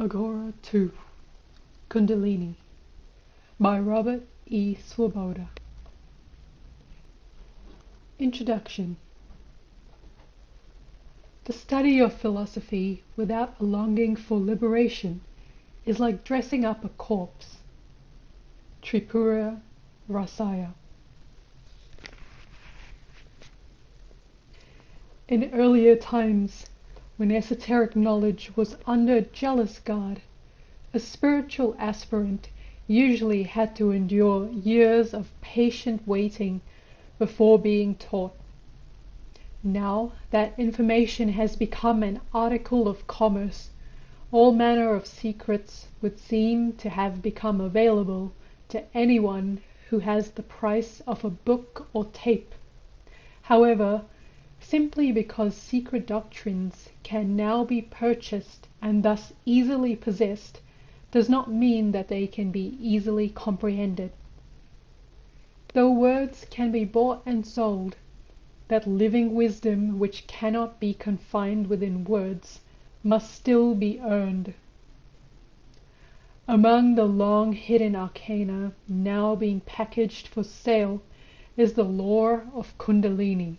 Aghora 2 Kundalini by Robert E Svoboda. Introduction. The study of philosophy without a longing for liberation is like dressing up a corpse. Tripura Rasaya. In earlier times, when esoteric knowledge was under jealous guard, a spiritual aspirant usually had to endure years of patient waiting before being taught. Now that information has become an article of commerce, all manner of secrets would seem to have become available to anyone who has the price of a book or tape. However, simply because secret doctrines can now be purchased and thus easily possessed does not mean that they can be easily comprehended. Though words can be bought and sold, that living wisdom which cannot be confined within words must still be earned. Among the long-hidden arcana now being packaged for sale is the lore of Kundalini,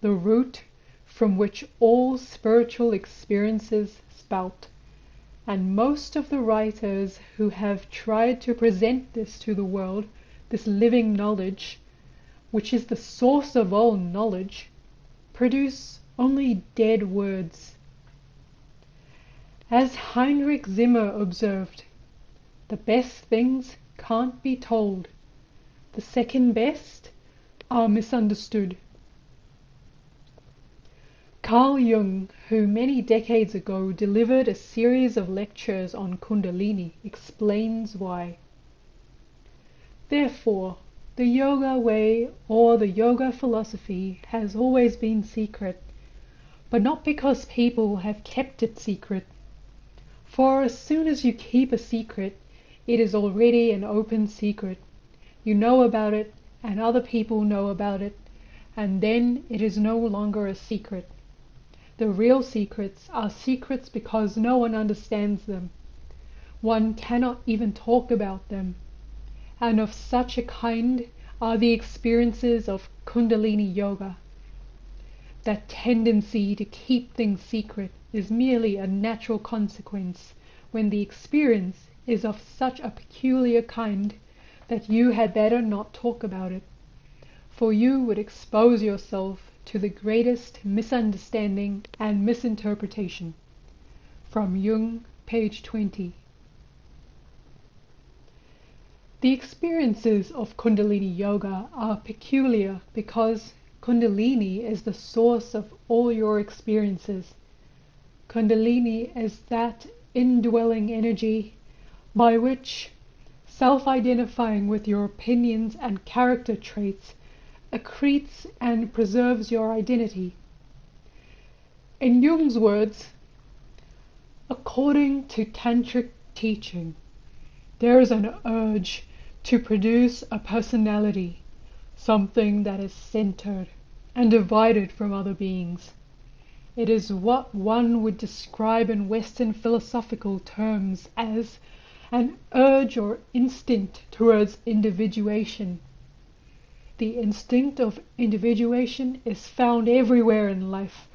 the root from which all spiritual experiences spout, and most of the writers who have tried to present this to the world, this living knowledge, which is the source of all knowledge, produce only dead words. As Heinrich Zimmer observed, the best things can't be told. The second best are misunderstood. Carl Jung, who many decades ago delivered a series of lectures on Kundalini, explains why. Therefore, the yoga way or the yoga philosophy has always been secret, but not because people have kept it secret. For as soon as you keep a secret, it is already an open secret. You know about it, and other people know about it, and then it is no longer a secret. The real secrets are secrets because no one understands them. One cannot even talk about them. And of such a kind are the experiences of Kundalini Yoga. That tendency to keep things secret is merely a natural consequence when the experience is of such a peculiar kind that you had better not talk about it, for you would expose yourself to the greatest misunderstanding and misinterpretation. From Jung, page 20. The experiences of Kundalini Yoga are peculiar because Kundalini is the source of all your experiences. Kundalini is that indwelling energy by which, self-identifying with your opinions and character traits, accretes and preserves your identity. In Jung's words, according to tantric teaching, there is an urge to produce a personality, something that is centered and divided from other beings. It is what one would describe in Western philosophical terms as an urge or instinct towards individuation. The instinct of individuation is found everywhere in life,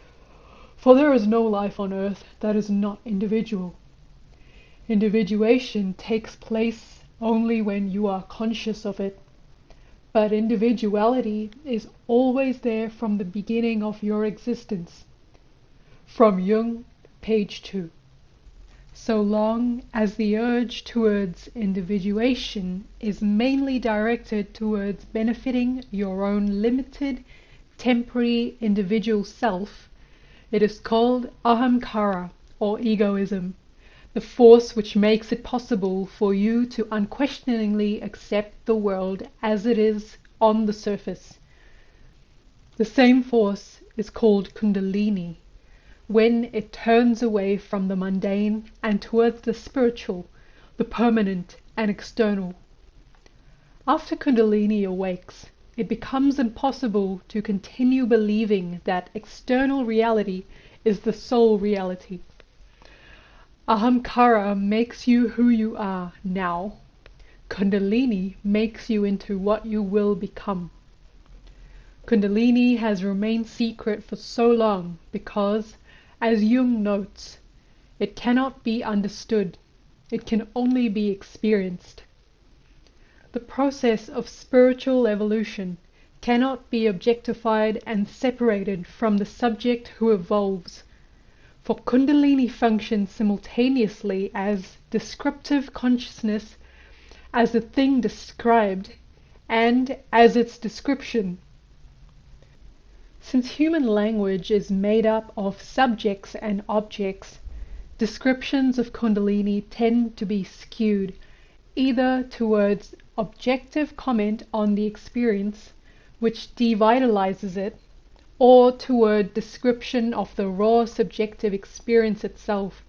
for there is no life on earth that is not individual. Individuation takes place only when you are conscious of it, but individuality is always there from the beginning of your existence. From Jung, page 2. So long as the urge towards individuation is mainly directed towards benefiting your own limited, temporary individual self, it is called ahamkara, or egoism, the force which makes it possible for you to unquestioningly accept the world as it is on the surface. The same force is called Kundalini, when it turns away from the mundane and towards the spiritual, the permanent and external. After Kundalini awakes, it becomes impossible to continue believing that external reality is the sole reality. Ahamkara makes you who you are now. Kundalini makes you into what you will become. Kundalini has remained secret for so long because, as Jung notes, it cannot be understood. It can only be experienced. The process of spiritual evolution cannot be objectified and separated from the subject who evolves, for Kundalini functions simultaneously as descriptive consciousness, as the thing described, and as its description. Since human language is made up of subjects and objects, descriptions of Kundalini tend to be skewed either towards objective comment on the experience, which devitalizes it, or toward description of the raw subjective experience itself,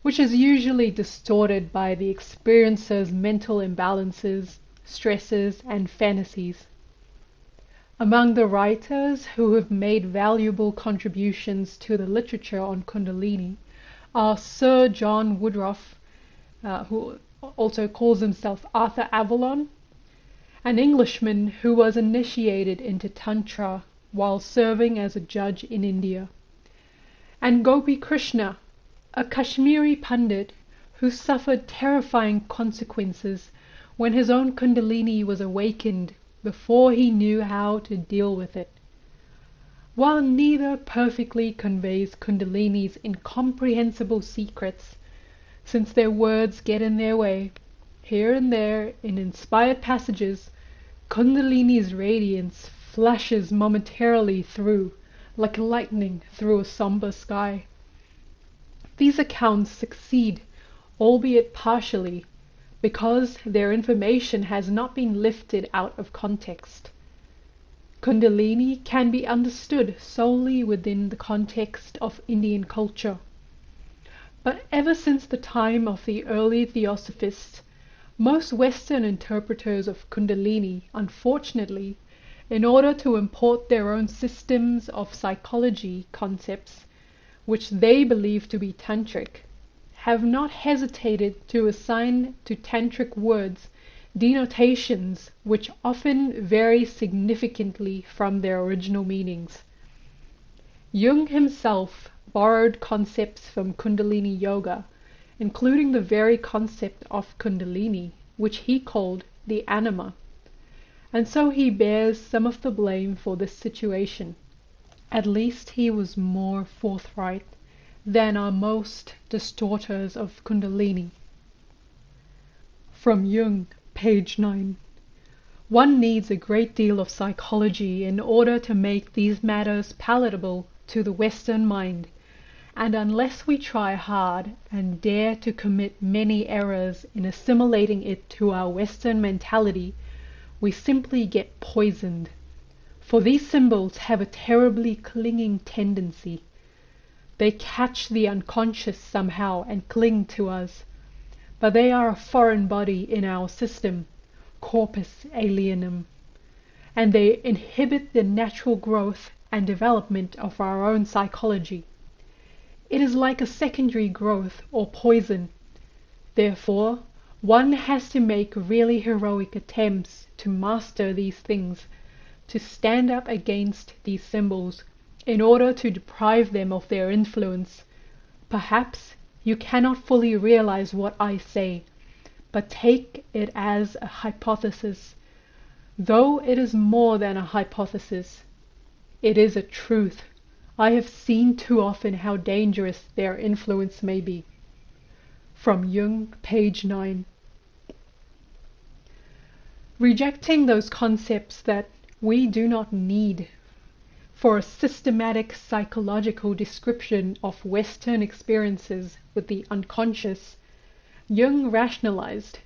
which is usually distorted by the experiencer's mental imbalances, stresses, and fantasies. Among the writers who have made valuable contributions to the literature on Kundalini are Sir John Woodroffe, who also calls himself Arthur Avalon, an Englishman who was initiated into tantra while serving as a judge in India, and Gopi Krishna, a Kashmiri Pandit who suffered terrifying consequences when his own Kundalini was awakened before he knew how to deal with it. While neither perfectly conveys Kundalini's incomprehensible secrets, since their words get in their way, here and there in inspired passages, Kundalini's radiance flashes momentarily through, like lightning through a somber sky. These accounts succeed, albeit partially, because their information has not been lifted out of context. Kundalini can be understood solely within the context of Indian culture. But ever since the time of the early Theosophists, most Western interpreters of Kundalini, unfortunately, in order to import their own systems of psychology concepts, which they believe to be tantric, have not hesitated to assign to tantric words denotations which often vary significantly from their original meanings. Jung himself borrowed concepts from Kundalini Yoga, including the very concept of Kundalini, which he called the anima, and so he bears some of the blame for this situation. At least he was more forthright than are most distorters of Kundalini. From Jung, page 9. One needs a great deal of psychology in order to make these matters palatable to the Western mind, and unless we try hard and dare to commit many errors in assimilating it to our Western mentality, we simply get poisoned. For these symbols have a terribly clinging tendency. They catch the unconscious somehow and cling to us, but they are a foreign body in our system, corpus alienum, and they inhibit the natural growth and development of our own psychology. It is like a secondary growth or poison. Therefore, one has to make really heroic attempts to master these things, to stand up against these symbols, in order to deprive them of their influence. Perhaps you cannot fully realize what I say, but take it as a hypothesis. Though it is more than a hypothesis, it is a truth. I have seen too often how dangerous their influence may be. From Jung, page 9. Rejecting those concepts that we do not need for a systematic psychological description of Western experiences with the unconscious, Jung rationalized,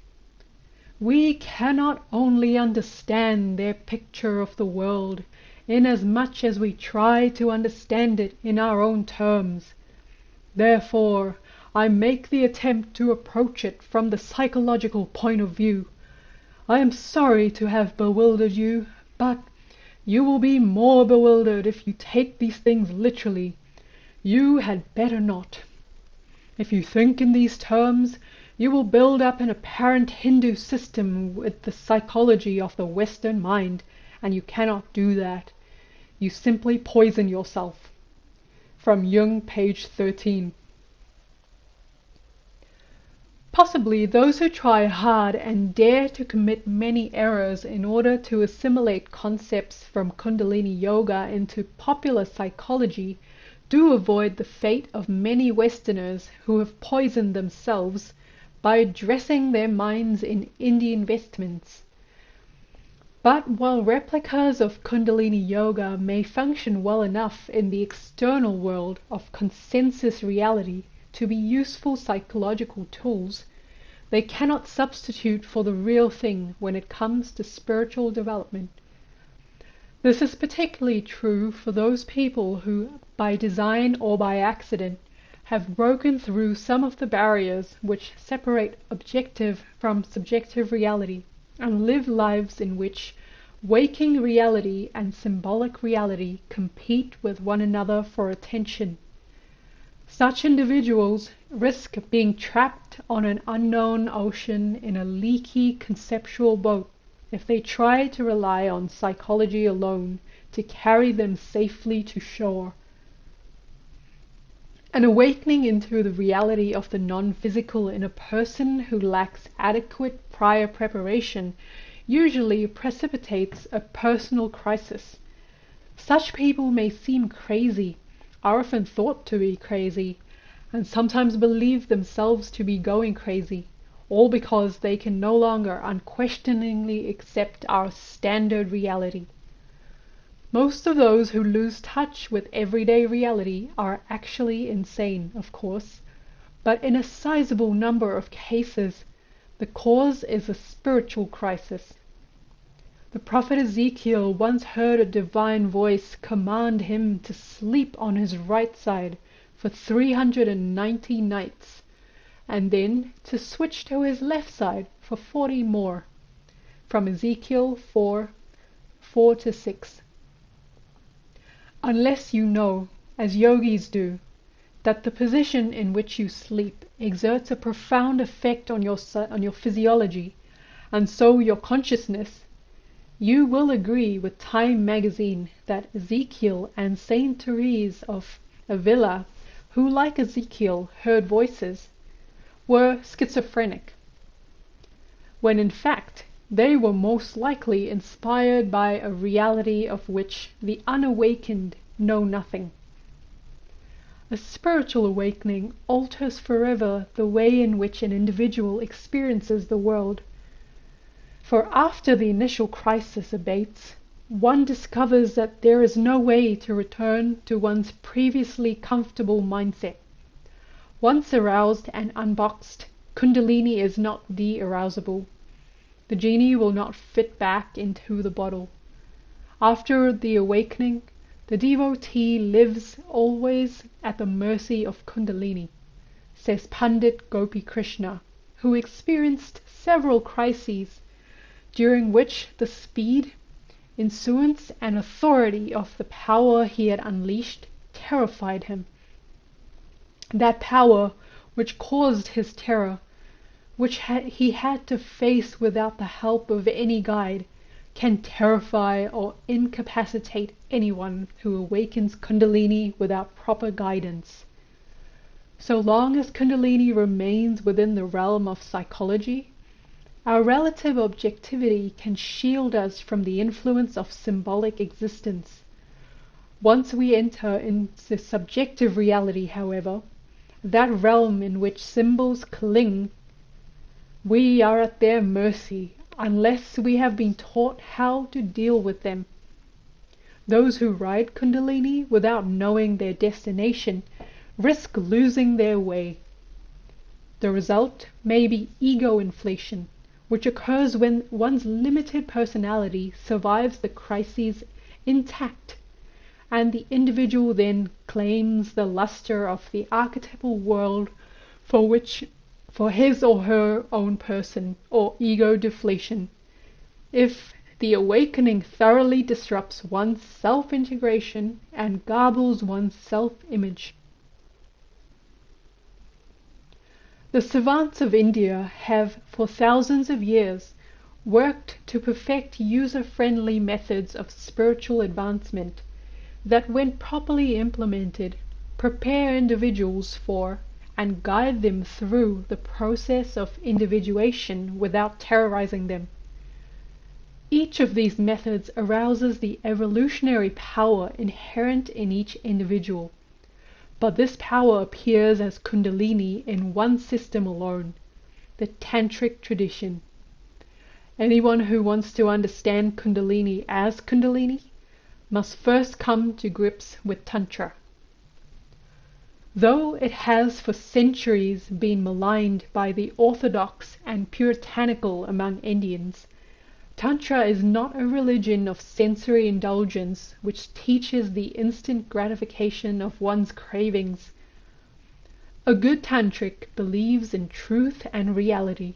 "We cannot only understand their picture of the world inasmuch as we try to understand it in our own terms. Therefore, I make the attempt to approach it from the psychological point of view. I am sorry to have bewildered you, but you will be more bewildered if you take these things literally. You had better not. If you think in these terms, you will build up an apparent Hindu system with the psychology of the Western mind, and you cannot do that. You simply poison yourself. From Jung, page 13. Possibly those who try hard and dare to commit many errors in order to assimilate concepts from Kundalini Yoga into popular psychology do avoid the fate of many Westerners who have poisoned themselves by dressing their minds in Indian vestments. But while replicas of Kundalini Yoga may function well enough in the external world of consensus reality to be useful psychological tools, they cannot substitute for the real thing when it comes to spiritual development. This is particularly true for those people who, by design or by accident, have broken through some of the barriers which separate objective from subjective reality, and live lives in which waking reality and symbolic reality compete with one another for attention. Such individuals risk being trapped on an unknown ocean in a leaky conceptual boat if they try to rely on psychology alone to carry them safely to shore. An awakening into the reality of the non-physical in a person who lacks adequate prior preparation usually precipitates a personal crisis. Such people may seem crazy, are often thought to be crazy, and sometimes believe themselves to be going crazy, all because they can no longer unquestioningly accept our standard reality. Most of those who lose touch with everyday reality are actually insane, of course, but in a sizable number of cases, the cause is a spiritual crisis. The prophet Ezekiel once heard a divine voice command him to sleep on his right side for 390 nights, and then to switch to his left side for 40 more. From Ezekiel 4:4-6. Unless you know, as yogis do, that the position in which you sleep exerts a profound effect on your physiology, and so your consciousness, you will agree with Time magazine that Ezekiel and Saint Therese of Avila, who like Ezekiel heard voices, were schizophrenic, when in fact they were most likely inspired by a reality of which the unawakened know nothing. A spiritual awakening alters forever the way in which an individual experiences the world. For after the initial crisis abates, one discovers that there is no way to return to one's previously comfortable mindset. Once aroused and unboxed, Kundalini is not de-arousable. The genie will not fit back into the bottle. After the awakening, the devotee lives always at the mercy of Kundalini, says Pandit Gopi Krishna, who experienced several crises during which the speed, influence, and authority of the power he had unleashed terrified him. That power which caused his terror, which he had to face without the help of any guide, can terrify or incapacitate anyone who awakens Kundalini without proper guidance. So long as Kundalini remains within the realm of psychology, our relative objectivity can shield us from the influence of symbolic existence. Once we enter into subjective reality, however, that realm in which symbols cling, we are at their mercy unless we have been taught how to deal with them. Those who ride Kundalini without knowing their destination risk losing their way. The result may be ego inflation, which occurs when one's limited personality survives the crises intact, and the individual then claims the luster of the archetypal world for his or her own person, or ego deflation. If the awakening thoroughly disrupts one's self-integration and garbles one's self-image. The savants of India have for thousands of years worked to perfect user-friendly methods of spiritual advancement that, when properly implemented, prepare individuals for and guide them through the process of individuation without terrorizing them. Each of these methods arouses the evolutionary power inherent in each individual, but this power appears as Kundalini in one system alone, the Tantric tradition. Anyone who wants to understand Kundalini as Kundalini must first come to grips with Tantra. Though it has for centuries been maligned by the orthodox and puritanical among Indians, Tantra is not a religion of sensory indulgence which teaches the instant gratification of one's cravings. A good tantric believes in truth and reality,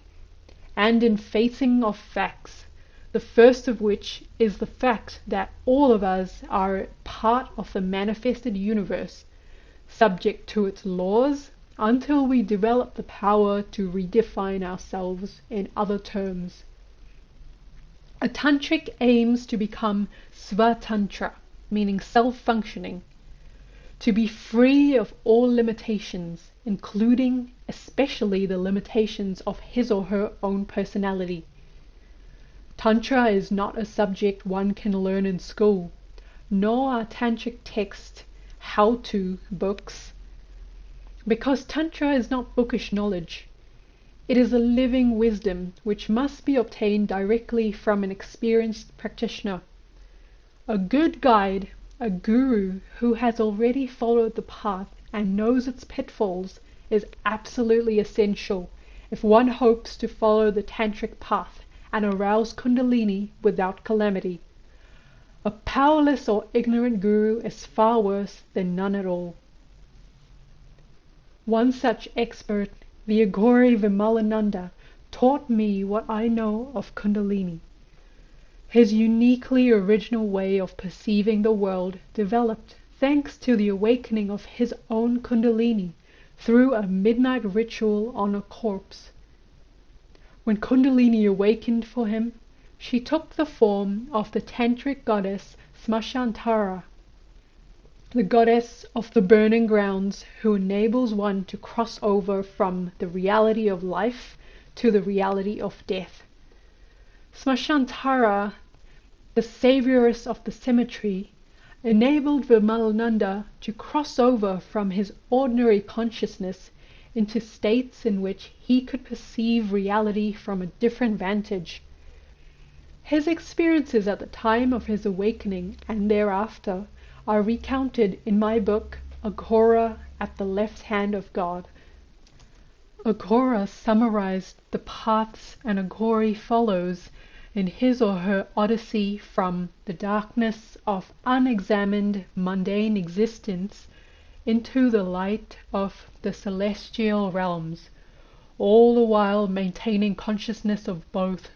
and in facing of facts, the first of which is the fact that all of us are part of the manifested universe, subject to its laws until we develop the power to redefine ourselves in other terms. A tantric aims to become svatantra, meaning self-functioning, to be free of all limitations, including especially the limitations of his or her own personality. Tantra is not a subject one can learn in school, nor are tantric texts how-to books, because Tantra is not bookish knowledge. It is a living wisdom which must be obtained directly from an experienced practitioner. A good guide, a guru who has already followed the path and knows its pitfalls, is absolutely essential if one hopes to follow the tantric path and arouse Kundalini without calamity. A powerless or ignorant guru is far worse than none at all. One such expert, the Aghori Vimalananda, taught me what I know of Kundalini. His uniquely original way of perceiving the world developed thanks to the awakening of his own Kundalini through a midnight ritual on a corpse. When Kundalini awakened for him, she took the form of the tantric goddess Smashantara, the goddess of the burning grounds, who enables one to cross over from the reality of life to the reality of death. Smashantara, the savioress of the cemetery, enabled Vimalananda to cross over from his ordinary consciousness into states in which he could perceive reality from a different vantage. His experiences at the time of his awakening and thereafter are recounted in my book, Aghora at the Left Hand of God. Aghora summarized the paths an Aghori follows in his or her odyssey from the darkness of unexamined mundane existence into the light of the celestial realms, all the while maintaining consciousness of both.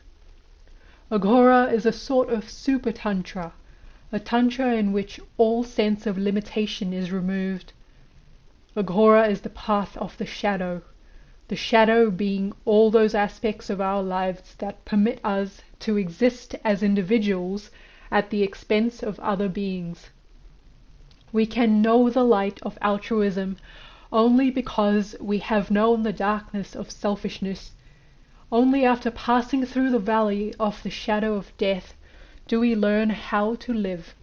Aghora is a sort of super tantra, a tantra in which all sense of limitation is removed. Aghora is the path of the shadow being all those aspects of our lives that permit us to exist as individuals at the expense of other beings. We can know the light of altruism only because we have known the darkness of selfishness. Only after passing through the valley of the shadow of death do we learn how to live.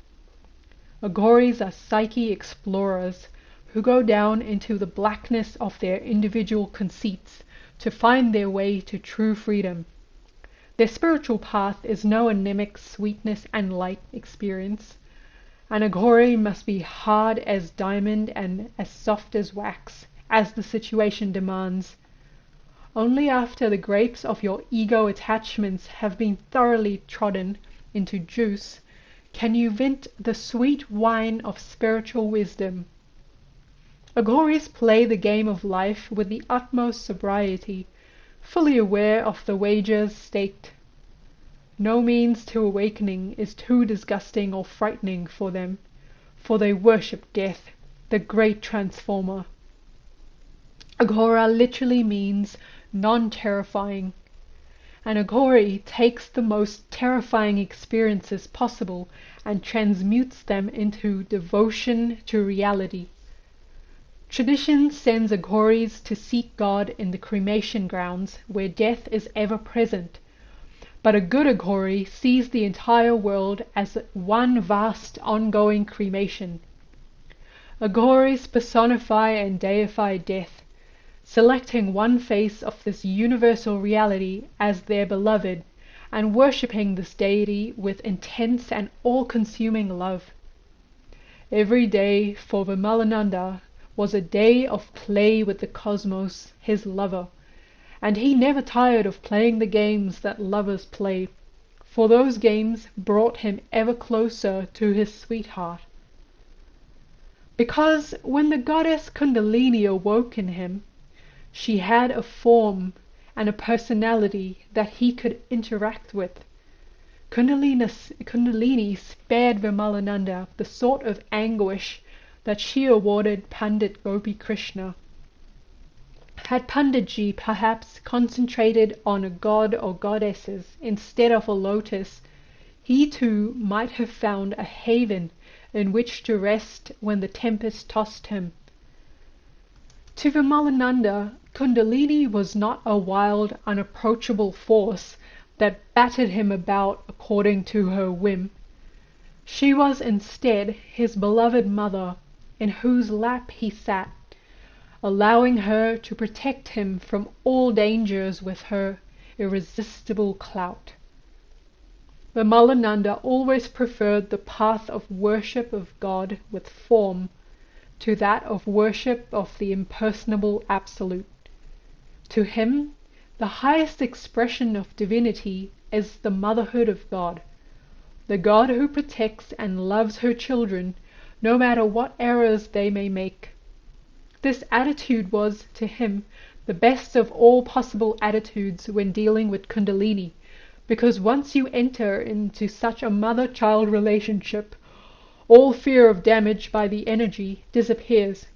Aghoris are psyche explorers who go down into the blackness of their individual conceits to find their way to true freedom. Their spiritual path is no anemic sweetness and light experience. An Aghori must be hard as diamond and as soft as wax, as the situation demands. Only after the grapes of your ego attachments have been thoroughly trodden into juice can you vent the sweet wine of spiritual wisdom. Aghoris play the game of life with the utmost sobriety, fully aware of the wagers staked. No means to awakening is too disgusting or frightening for them, for they worship death, the great transformer. Aghora literally means non-terrifying. An Aghori takes the most terrifying experiences possible and transmutes them into devotion to reality. Tradition sends Aghoris to seek God in the cremation grounds where death is ever present. But a good Aghori sees the entire world as one vast ongoing cremation. Aghoris personify and deify death, selecting one face of this universal reality as their beloved and worshipping this deity with intense and all-consuming love. Every day for Vimalananda was a day of play with the cosmos, his lover, and he never tired of playing the games that lovers play, for those games brought him ever closer to his sweetheart. Because when the goddess Kundalini awoke in him, she had a form and a personality that he could interact with. Kundalini spared Vimalananda the sort of anguish that she awarded Pandit Gopi Krishna. Had Panditji perhaps concentrated on a god or goddesses instead of a lotus, he too might have found a haven in which to rest when the tempest tossed him. To Vimalananda, Kundalini was not a wild, unapproachable force that battered him about according to her whim. She was instead his beloved mother, in whose lap he sat, allowing her to protect him from all dangers with her irresistible clout. Vimalananda always preferred the path of worship of God with form to that of worship of the impersonable Absolute. To him, the highest expression of divinity is the motherhood of God, the God who protects and loves her children no matter what errors they may make. This attitude was, to him, the best of all possible attitudes when dealing with Kundalini, because once you enter into such a mother-child relationship, all fear of damage by the energy disappears.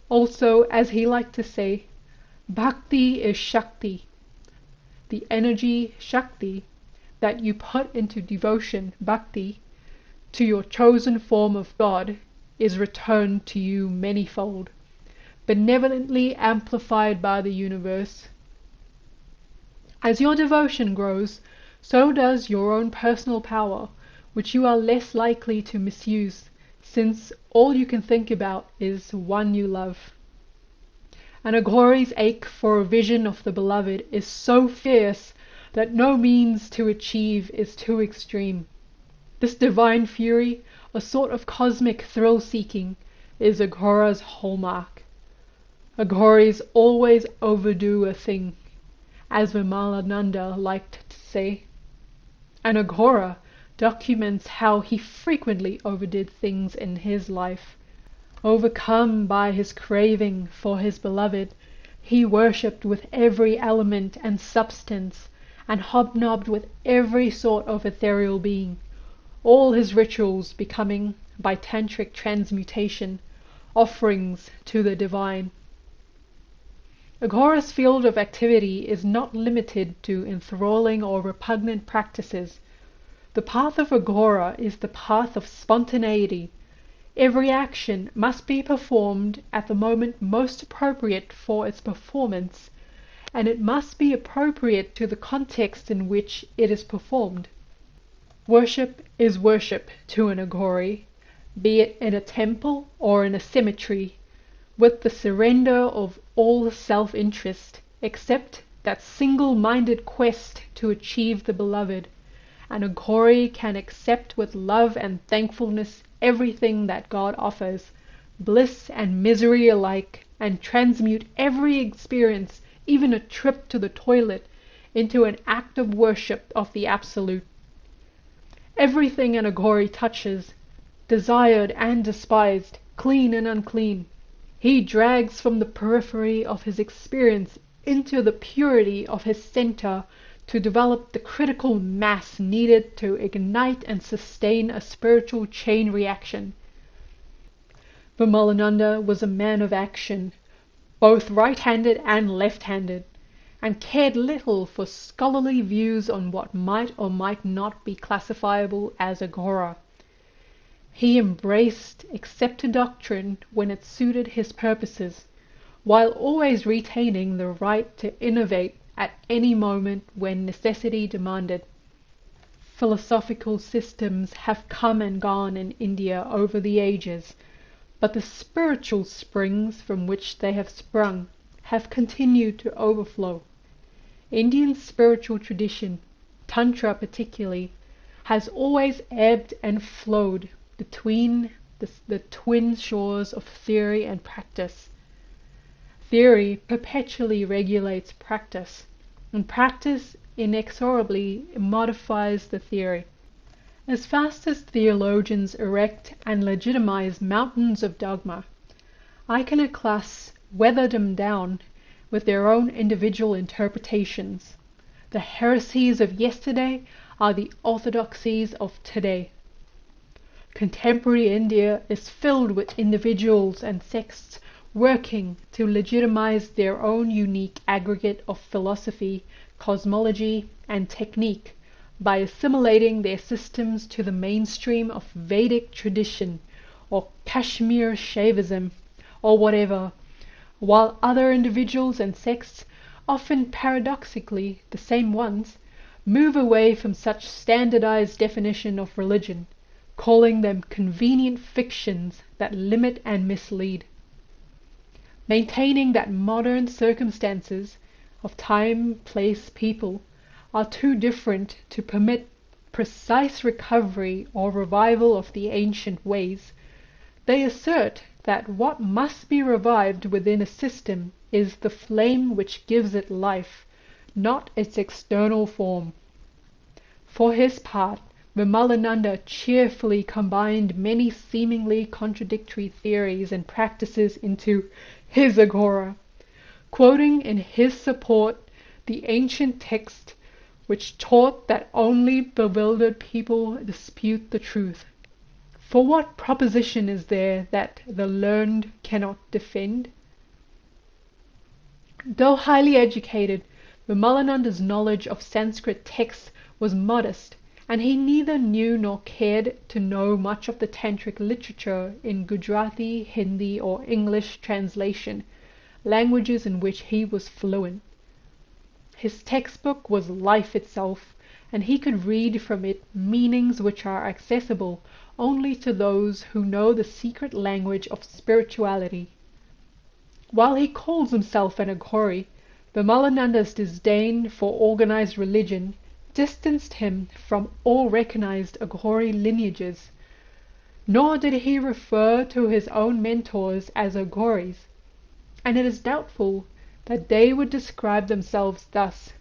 Also, as he liked to say, Bhakti is Shakti. The energy, Shakti, that you put into devotion, Bhakti, to your chosen form of God is returned to you manyfold, benevolently amplified by the universe. As your devotion grows, so does your own personal power, which you are less likely to misuse, since all you can think about is one you love. An Aghori's ache for a vision of the beloved is so fierce that no means to achieve is too extreme. This divine fury, a sort of cosmic thrill-seeking, is Aghora's hallmark. Aghoris always overdo a thing, as Vimalananda liked to say. An Aghora documents how he frequently overdid things in his life. Overcome by his craving for his beloved, he worshipped with every element and substance, and hobnobbed with every sort of ethereal being, all his rituals becoming, by tantric transmutation, offerings to the divine. Aghora's field of activity is not limited to enthralling or repugnant practices. The path of Aghora is the path of spontaneity. Every action must be performed at the moment most appropriate for its performance, and it must be appropriate to the context in which it is performed. Worship is worship to an Aghori, be it in a temple or in a cemetery, with the surrender of all self-interest, except that single-minded quest to achieve the beloved. An Aghori can accept with love and thankfulness everything that God offers, bliss and misery alike, and transmute every experience, even a trip to the toilet, into an act of worship of the Absolute. Everything an Aghori touches, desired and despised, clean and unclean, he drags from the periphery of his experience into the purity of his center to develop the critical mass needed to ignite and sustain a spiritual chain reaction. Vimalananda was a man of action, both right-handed and left-handed, and cared little for scholarly views on what might or might not be classifiable as Aghora. He embraced accepted doctrine when it suited his purposes, while always retaining the right to innovate at any moment when necessity demanded. Philosophical systems have come and gone in India over the ages, but the spiritual springs from which they have sprung have continued to overflow. Indian spiritual tradition, tantra particularly, has always ebbed and flowed between the twin shores of theory and practice. Theory perpetually regulates practice, and practice inexorably modifies the theory. As fast as theologians erect and legitimize mountains of dogma, iconoclasts weather them down with their own individual interpretations. The heresies of yesterday are the orthodoxies of today. Contemporary India is filled with individuals and sects working to legitimize their own unique aggregate of philosophy, cosmology, and technique by assimilating their systems to the mainstream of Vedic tradition or Kashmir Shaivism or whatever, while other individuals and sects, often paradoxically the same ones, move away from such standardized definition of religion, calling them convenient fictions that limit and mislead. Maintaining that modern circumstances of time, place, people are too different to permit precise recovery or revival of the ancient ways, they assert that what must be revived within a system is the flame which gives it life, not its external form. For his part, Vimalananda cheerfully combined many seemingly contradictory theories and practices into his Aghora, quoting in his support the ancient text which taught that only bewildered people dispute the truth. For what proposition is there that the learned cannot defend? Though highly educated, Vimalananda's knowledge of Sanskrit texts was modest, and he neither knew nor cared to know much of the tantric literature in Gujarati, Hindi, or English translation, languages in which he was fluent. His textbook was life itself, and he could read from it meanings which are accessible only to those who know the secret language of spirituality. While he calls himself an Aghori, Vimalananda's disdain for organized religion distanced him from all recognized Aghori lineages, nor did he refer to his own mentors as Aghoris, and it is doubtful that they would describe themselves thus.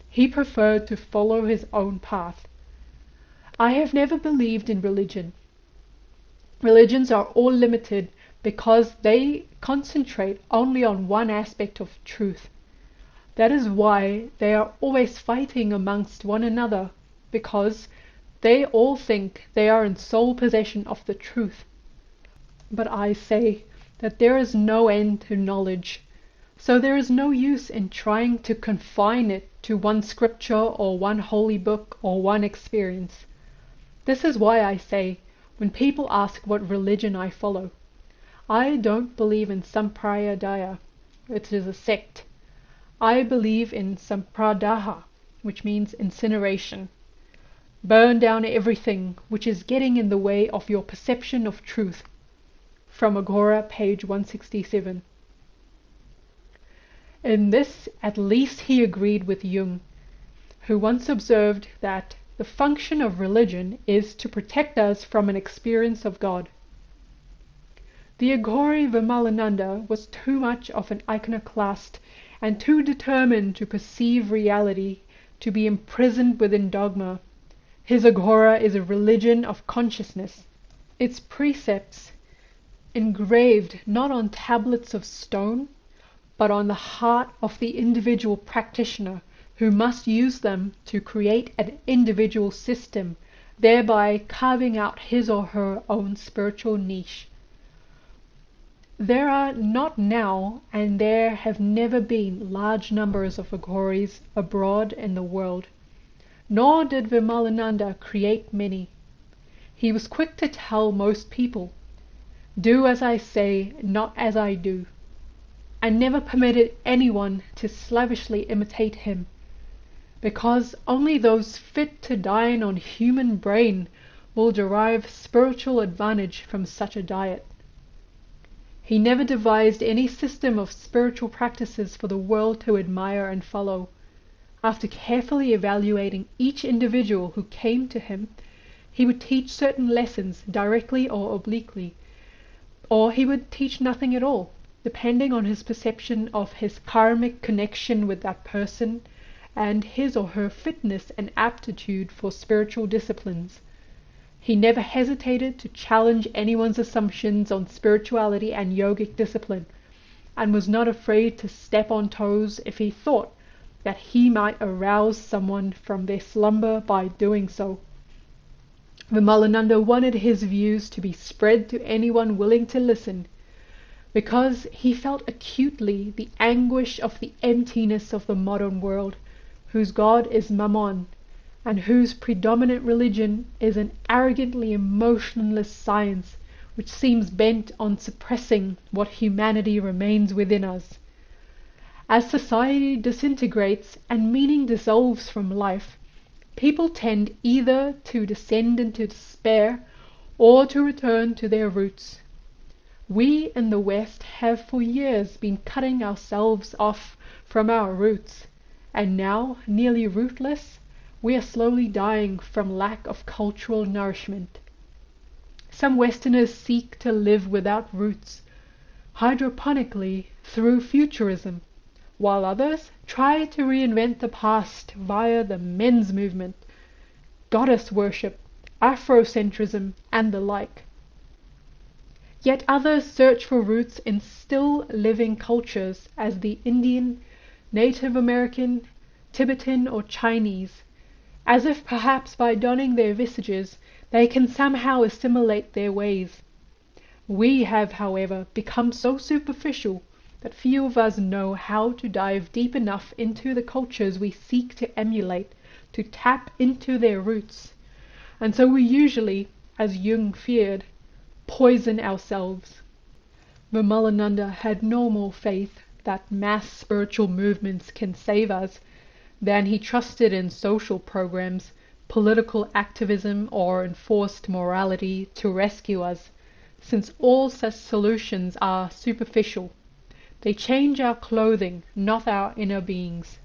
He preferred to follow his own path. I have never believed in religion. Religions are all limited because they concentrate only on one aspect of truth. That is why they are always fighting amongst one another, because they all think they are in sole possession of the truth. But I say that there is no end to knowledge, so there is no use in trying to confine it to one scripture or one holy book or one experience. This is why I say, when people ask what religion I follow, I don't believe in Sampradaya, which is a sect. I believe in Sampradaha, which means incineration. Burn down everything which is getting in the way of your perception of truth. From Aghora, page 167. In this, at least, he agreed with Jung, who once observed that the function of religion is to protect us from an experience of God. The Aghori Vimalananda was too much of an iconoclast and too determined to perceive reality to be imprisoned within dogma. His Aghora is a religion of consciousness, its precepts engraved not on tablets of stone, but on the heart of the individual practitioner, who must use them to create an individual system, thereby carving out his or her own spiritual niche. There are not now, and there have never been, large numbers of Aghoris abroad in the world, nor did Vimalananda create many. He was quick to tell most people, "Do as I say, not as I do," and never permitted anyone to slavishly imitate him, because only those fit to dine on human brain will derive spiritual advantage from such a diet. He never devised any system of spiritual practices for the world to admire and follow. After carefully evaluating each individual who came to him, he would teach certain lessons directly or obliquely, or he would teach nothing at all, depending on his perception of his karmic connection with that person and his or her fitness and aptitude for spiritual disciplines. He never hesitated to challenge anyone's assumptions on spirituality and yogic discipline, and was not afraid to step on toes if he thought that he might arouse someone from their slumber by doing so. Vimalananda wanted his views to be spread to anyone willing to listen, because he felt acutely the anguish of the emptiness of the modern world, whose god is Mammon, and whose predominant religion is an arrogantly emotionless science which seems bent on suppressing what humanity remains within us. As society disintegrates and meaning dissolves from life, people tend either to descend into despair or to return to their roots. We in the West have for years been cutting ourselves off from our roots, and now, nearly rootless, we are slowly dying from lack of cultural nourishment. Some Westerners seek to live without roots, hydroponically through futurism, while others try to reinvent the past via the men's movement, goddess worship, Afrocentrism, and the like. Yet others search for roots in still living cultures as the Indian, Native American, Tibetan, or Chinese, as if perhaps by donning their visages they can somehow assimilate their ways. We have, however, become so superficial that few of us know how to dive deep enough into the cultures we seek to emulate to tap into their roots, and so we usually, as Jung feared, poison ourselves. Vimalananda had no more faith that mass spiritual movements can save us than he trusted in social programs, political activism, or enforced morality to rescue us, since all such solutions are superficial. They change our clothing, not our inner beings.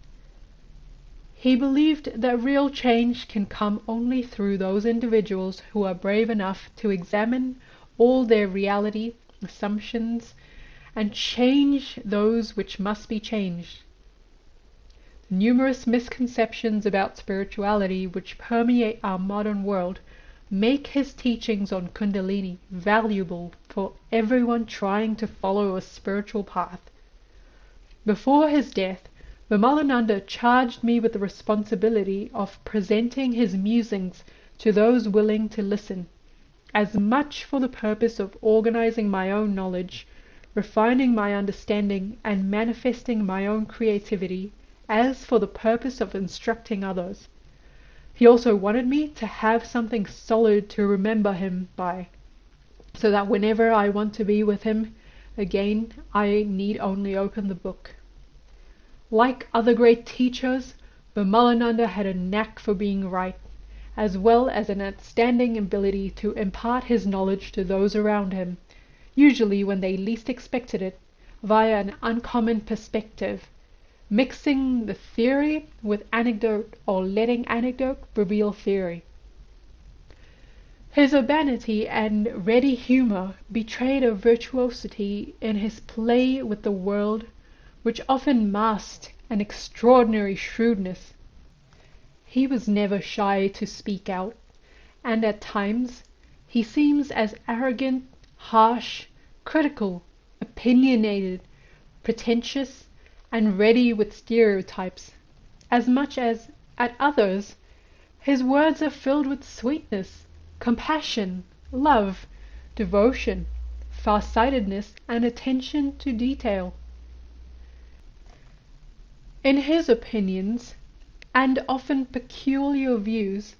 He believed that real change can come only through those individuals who are brave enough to examine all their reality, assumptions, and change those which must be changed. The numerous misconceptions about spirituality which permeate our modern world make his teachings on Kundalini valuable for everyone trying to follow a spiritual path. Before his death, Vimalananda charged me with the responsibility of presenting his musings to those willing to listen, as much for the purpose of organizing my own knowledge, refining my understanding, and manifesting my own creativity, as for the purpose of instructing others. He also wanted me to have something solid to remember him by, so that whenever I want to be with him again, I need only open the book. Like other great teachers, Vimalananda had a knack for being right, as well as an outstanding ability to impart his knowledge to those around him, usually when they least expected it, via an uncommon perspective, mixing the theory with anecdote or letting anecdote reveal theory. His urbanity and ready humor betrayed a virtuosity in his play with the world which often masked an extraordinary shrewdness. He was never shy to speak out, and at times he seems as arrogant, harsh, critical, opinionated, pretentious, and ready with stereotypes, as much as, at others, his words are filled with sweetness, compassion, love, devotion, farsightedness, and attention to detail. In his opinions, and often peculiar views,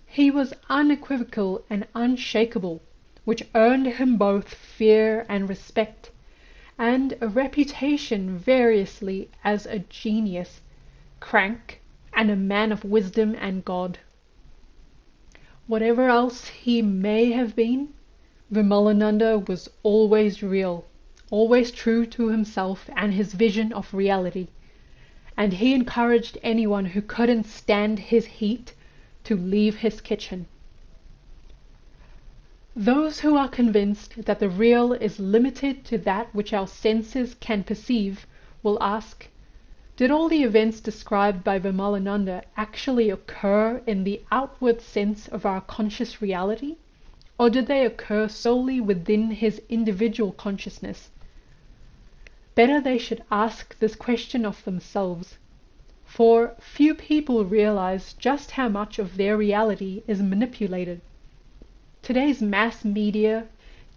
he was unequivocal and unshakable, which earned him both fear and respect, and a reputation variously as a genius, crank, and a man of wisdom and God. Whatever else he may have been, Vimalananda was always real, always true to himself and his vision of reality, and he encouraged anyone who couldn't stand his heat to leave his kitchen. Those who are convinced that the real is limited to that which our senses can perceive will ask, did all the events described by Vimalananda actually occur in the outward sense of our conscious reality, or did they occur solely within his individual consciousness? Better they should ask this question of themselves, for few people realize just how much of their reality is manipulated. Today's mass media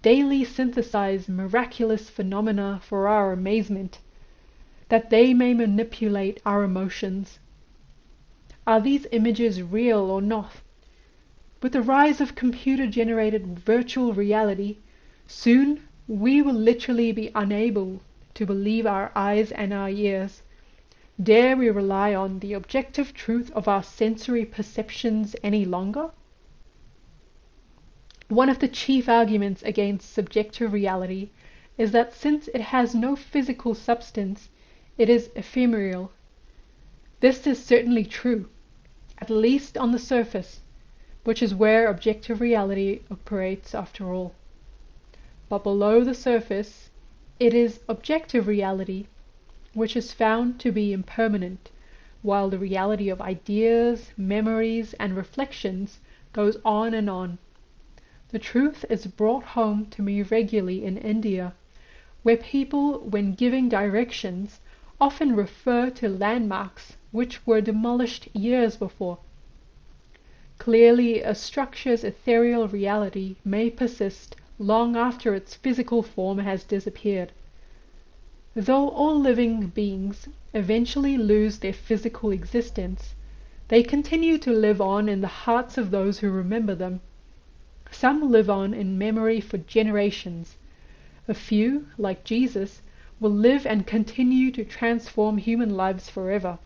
daily synthesize miraculous phenomena for our amazement, that they may manipulate our emotions. Are these images real or not? With the rise of computer-generated virtual reality, soon we will literally be unable to believe our eyes and our ears. Dare we rely on the objective truth of our sensory perceptions any longer? One of the chief arguments against subjective reality is that since it has no physical substance, it is ephemeral. This is certainly true, at least on the surface, which is where objective reality operates after all. But below the surface, it is objective reality, which is found to be impermanent, while the reality of ideas, memories, and reflections goes on and on. The truth is brought home to me regularly in India, where people, when giving directions, often refer to landmarks which were demolished years before. Clearly, a structure's ethereal reality may persist long after its physical form has disappeared. Though all living beings eventually lose their physical existence, they continue to live on in the hearts of those who remember them. Some live on in memory for generations. A few, like Jesus, will live and continue to transform human lives forever.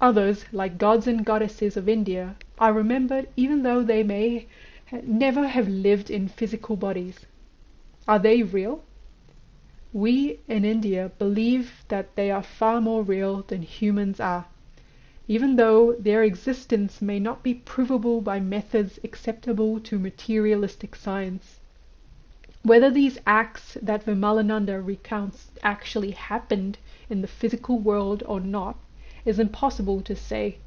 Others, like gods and goddesses of India, are remembered even though they may never have lived in physical bodies. Are they real? We in India believe that they are far more real than humans are, even though their existence may not be provable by methods acceptable to materialistic science. Whether these acts that Vimalananda recounts actually happened in the physical world or not is impossible to say,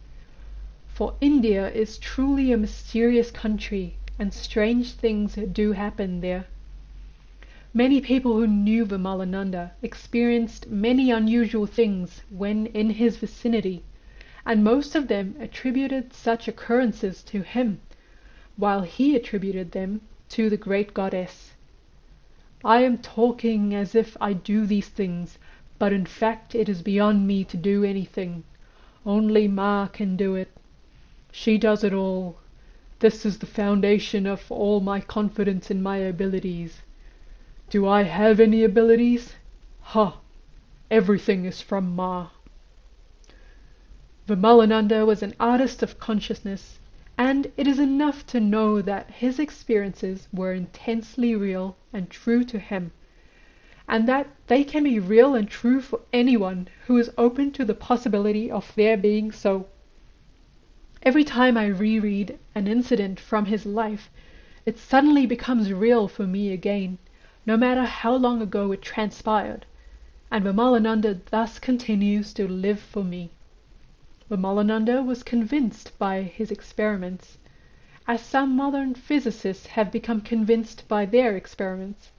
for India is truly a mysterious country and strange things do happen there. Many people who knew Vimalananda experienced many unusual things when in his vicinity, and most of them attributed such occurrences to him, while he attributed them to the great goddess. I am talking as if I do these things, but in fact it is beyond me to do anything. Only Ma can do it. She does it all. This is the foundation of all my confidence in my abilities. Do I have any abilities? Ha! Everything is from Ma. Vimalananda was an artist of consciousness, and it is enough to know that his experiences were intensely real and true to him, and that they can be real and true for anyone who is open to the possibility of their being so. Every time I reread an incident from his life, it suddenly becomes real for me again, no matter how long ago it transpired, and Vimalananda thus continues to live for me. Vimalananda was convinced by his experiments, as some modern physicists have become convinced by their experiments,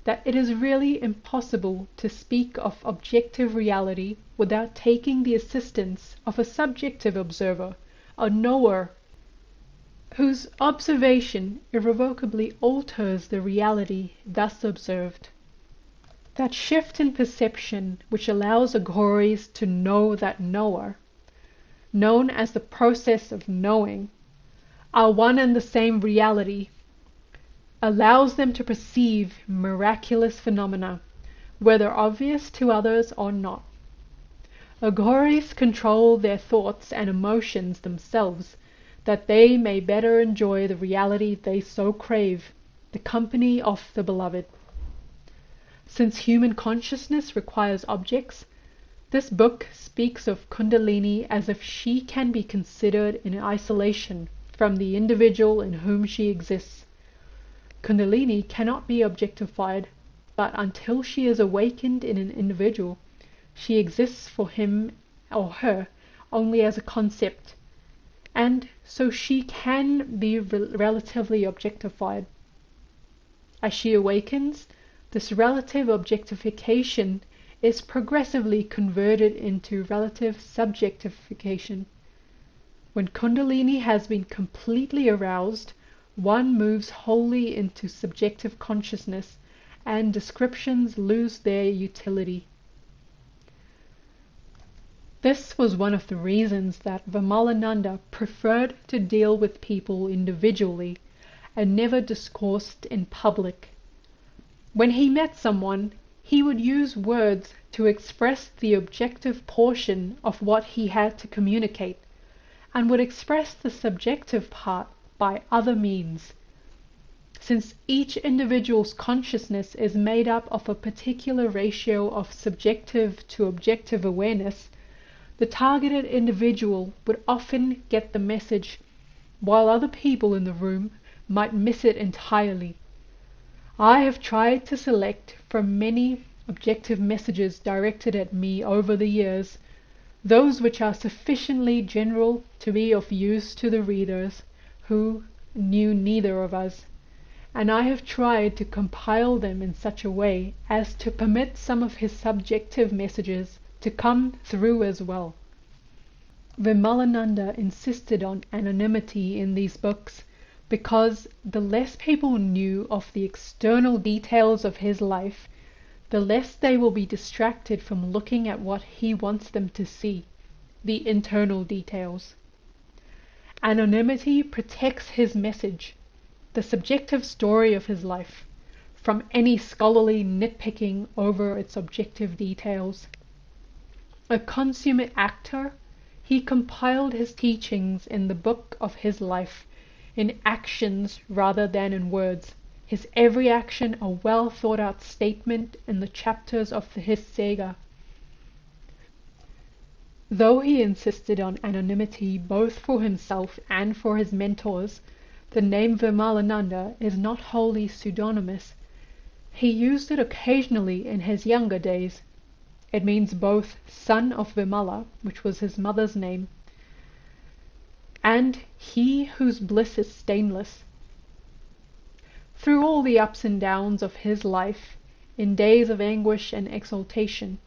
that it is really impossible to speak of objective reality without taking the assistance of a subjective observer, a knower. whose observation irrevocably alters the reality thus observed. That shift in perception which allows Aghoris to know that knower, known as the process of knowing, are one and the same reality, allows them to perceive miraculous phenomena, whether obvious to others or not. Aghoris control their thoughts and emotions themselves, that they may better enjoy the reality they so crave, the company of the beloved. Since human consciousness requires objects, this book speaks of Kundalini as if she can be considered in isolation from the individual in whom she exists. Kundalini cannot be objectified, but until she is awakened in an individual, she exists for him or her only as a concept, and so she can be relatively objectified. As she awakens, this relative objectification is progressively converted into relative subjectification. When Kundalini has been completely aroused, one moves wholly into subjective consciousness, and descriptions lose their utility. This was one of the reasons that Vimalananda preferred to deal with people individually and never discoursed in public. When he met someone, he would use words to express the objective portion of what he had to communicate, and would express the subjective part by other means. Since each individual's consciousness is made up of a particular ratio of subjective to objective awareness, the targeted individual would often get the message, while other people in the room might miss it entirely. I have tried to select from many objective messages directed at me over the years, those which are sufficiently general to be of use to the readers who knew neither of us, and I have tried to compile them in such a way as to permit some of his subjective messages to come through as well. Vimalananda insisted on anonymity in these books because the less people knew of the external details of his life, the less they will be distracted from looking at what he wants them to see, the internal details. Anonymity protects his message, the subjective story of his life, from any scholarly nitpicking over its objective details. A consummate actor, he compiled his teachings in the book of his life, in actions rather than in words, his every action a well thought out statement in the chapters of his Sega. Though he insisted on anonymity both for himself and for his mentors, the name Vimalananda is not wholly pseudonymous. He used it occasionally in his younger days. It means both son of Vimala, which was his mother's name, and he whose bliss is stainless. Through all the ups and downs of his life, in days of anguish and exaltation,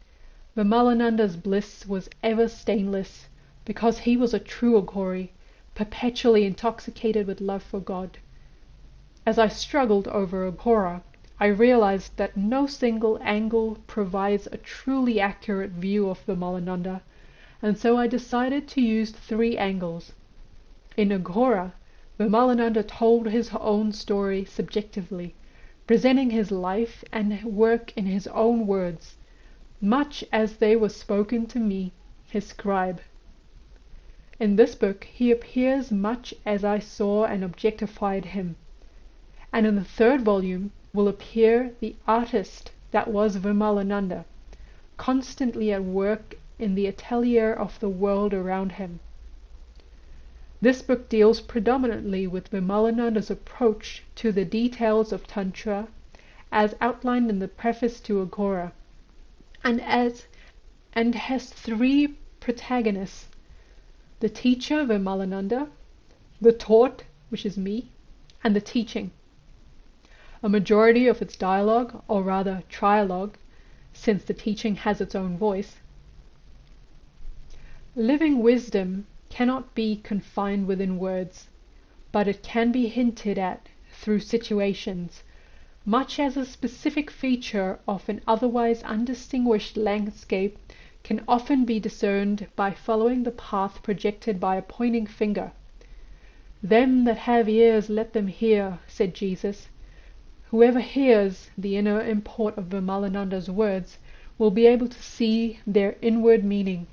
Vimalananda's bliss was ever stainless, because he was a true Aghori, perpetually intoxicated with love for God. As I struggled over Aghora, I realized that no single angle provides a truly accurate view of Vimalananda, and so I decided to use 3 angles. In Aghora, Vimalananda told his own story subjectively, presenting his life and work in his own words, much as they were spoken to me, his scribe. In this book he appears much as I saw and objectified him, and in the 3rd volume will appear the artist that was Vimalananda, constantly at work in the atelier of the world around him. This book deals predominantly with Vimalananda's approach to the details of Tantra, as outlined in the preface to Aghora, and has 3 protagonists: the teacher Vimalananda, the taught, which is me, and the teaching. A majority of its dialogue, or rather trialogue, since the teaching has its own voice. Living wisdom cannot be confined within words. but it can be hinted at through situations, much as a specific feature of an otherwise undistinguished landscape can often be discerned by following the path projected by a pointing finger. "Them that have ears, let them hear," said Jesus. Whoever hears the inner import of Vimalananda's words will be able to see their inward meaning.